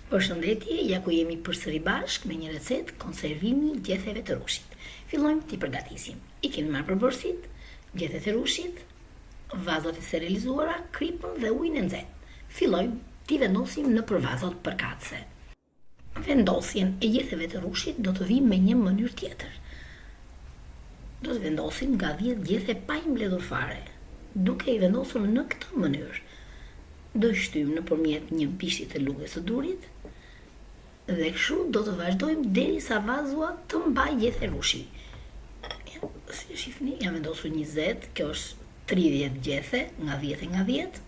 Përshëndetje, ja ku jemi përsëri bashkë me një recetë konservimi gjetheve të rushit. Fillojmë t'i përgatisim. I kemi marrë përbërësit, gjethet e rushit, vazot e sterilizuara, kripën dhe ujin e nxehtë. Fillojmë t'i vendosim në vazot përkatëse. Vendosjen e gjetheve të rushit do të vijmë me një mënyrë tjetër. Do të vendosim nga 10 gjethe pa i mbledhur fare, duke i vendosur në këtë mënyrë. Do i shtyjmë nëpërmjet një pishti të lugës së durit dhe kështu do të vazhdojmë derisa vazua të mbajë gjethe rushi. Si shifni, jam vendosur 20, kjo është 30 gjethe nga 10 e nga 10,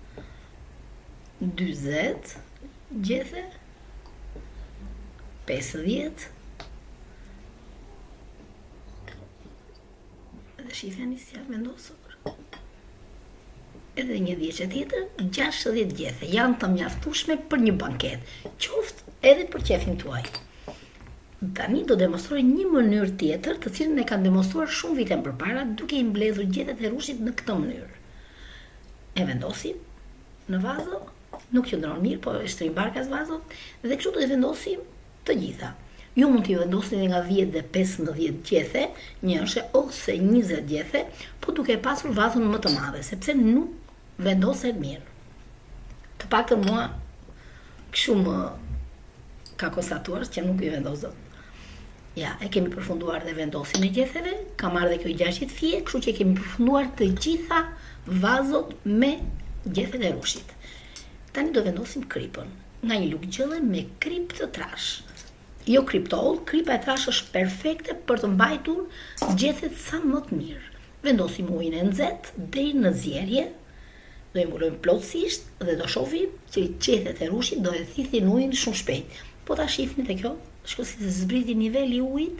40 gjethe, 50, dhe shifni si jam vendosur. Edhe një dhjeçe tjetër, 60 gjethe, janë të mjaftueshme për një banket, qoftë edhe për qefin tuaj. Tani do demonstroj një mënyrë tjetër, të cilën e kanë demonstruar shumë vite më përpara, duke i mbledhur gjethet e rushit në këtë mënyrë. E vendosim në vazo, nuk qëndron mirë, po e shtrim barkas vazot, dhe kështu do të vendosim të gjitha. Ju mund t'i vendosni nga 10 dhe 15 gjethe, njëshe ose 20 gjethe, po duke pasur vazon më të madhe, sepse nuk vendoset mirë. Të paktën mua kështu më ka konstatuar që nuk i vendos dot. Ja, e kemi përfunduar dhe vendosin e gjetheve, ka marrë dhe kjo 60 fije, kështu që kemi përfunduar të gjitha vazot me gjethet e rushit. Tani do vendosim kripën, nga një lugë gjelle me krip të trash. Jo kriptoll, kripa e trash është perfekte për të mbajtur gjethet sa më të mirë. Vendosim ujin e nxehtë deri në zjerje, do i mbulojmë plotësisht dhe do shohim që gjethet e rushit do e thithin ujin shumë shpejt. Po ta shihni te kjo, shkoj si të zbriti niveli i ujit,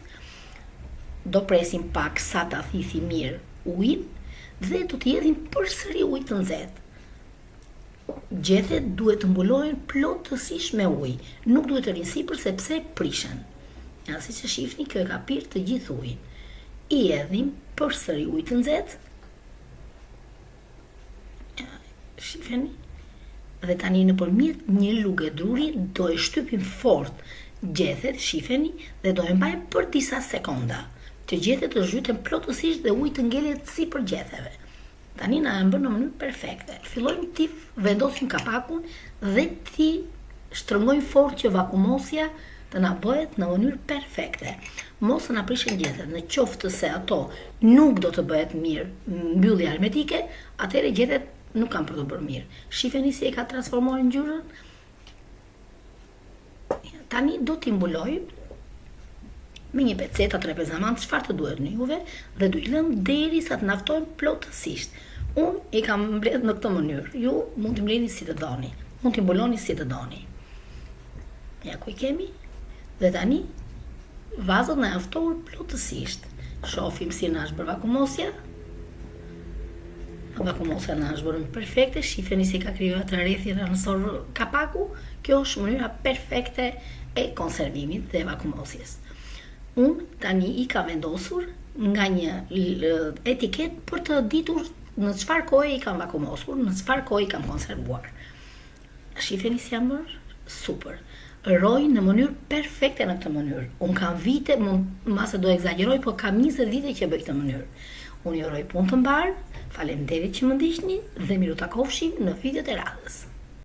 do presim pak sa ta thithi mirë ujin dhe do t'i hedhim përsëri ujë të nxehtë. Gjethet duhet të mbulohen plotësisht me ujë, nuk duhet të rinë sipër sepse prishen. Ja, siç e shihni, kjo e ka pirë të gjithë ujin. I hedhim përsëri ujë të nxehtë. Shifeni? Dhe tani nëpërmjet një lugë druri do e shtypim fort gjethet, shifeni, dhe do e mbajmë për disa sekonda, që gjethet të zhyten plotësisht dhe ujë të ngelet sipër gjetheve. Tani na e bën në mënyrë perfekte. Fillojmë t'i vendosim kapakun dhe t'i shtrëngojmë fort që vakumosja të na bëhet në mënyrë perfekte. Mos të na prishen gjethet, në qoftë se ato nuk do të bëhet mirë mbyllje hermetike, atëherë gjethet nuk kanë për të bërë mirë. Shifeni si e ka transformuar ngjyrën. Tani do t'i mbulojmë me një pecet atë repezamant, çfarë të duhet në juve, dhe do i lëm derisa të naftojmë plotësisht. Unë i kam mbledhur në këtë mënyrë. Ju mund t'i mbledhni si të doni. Mund t'i mbuloni si të doni. Ja ku i kemi. Dhe tani vazot na janë ftohur plotësisht. Shohim si na është bërë vakumosja. Vakumosja na është bërë perfekte. Shifeni si ka krijuar atë rrethjen anësor kapaku. Kjo është mënyra perfekte e konservimit dhe vakumosjes. Unë tani i ka vendosur nga një etiket për të ditur në çfarë kohe i kam vakumosur, në çfarë kohe i kam konservuar. Shifeni si jam bërë? Super. Roj në mënyrë perfekte në këtë mënyrë. Unë kam vite, mase do egzageroj, po kam 20 vite që bëj këtë mënyrë. Unë ju uroj punë të mbarë, faleminderit që më ndiqni dhe miru takofshim në videot e radhës.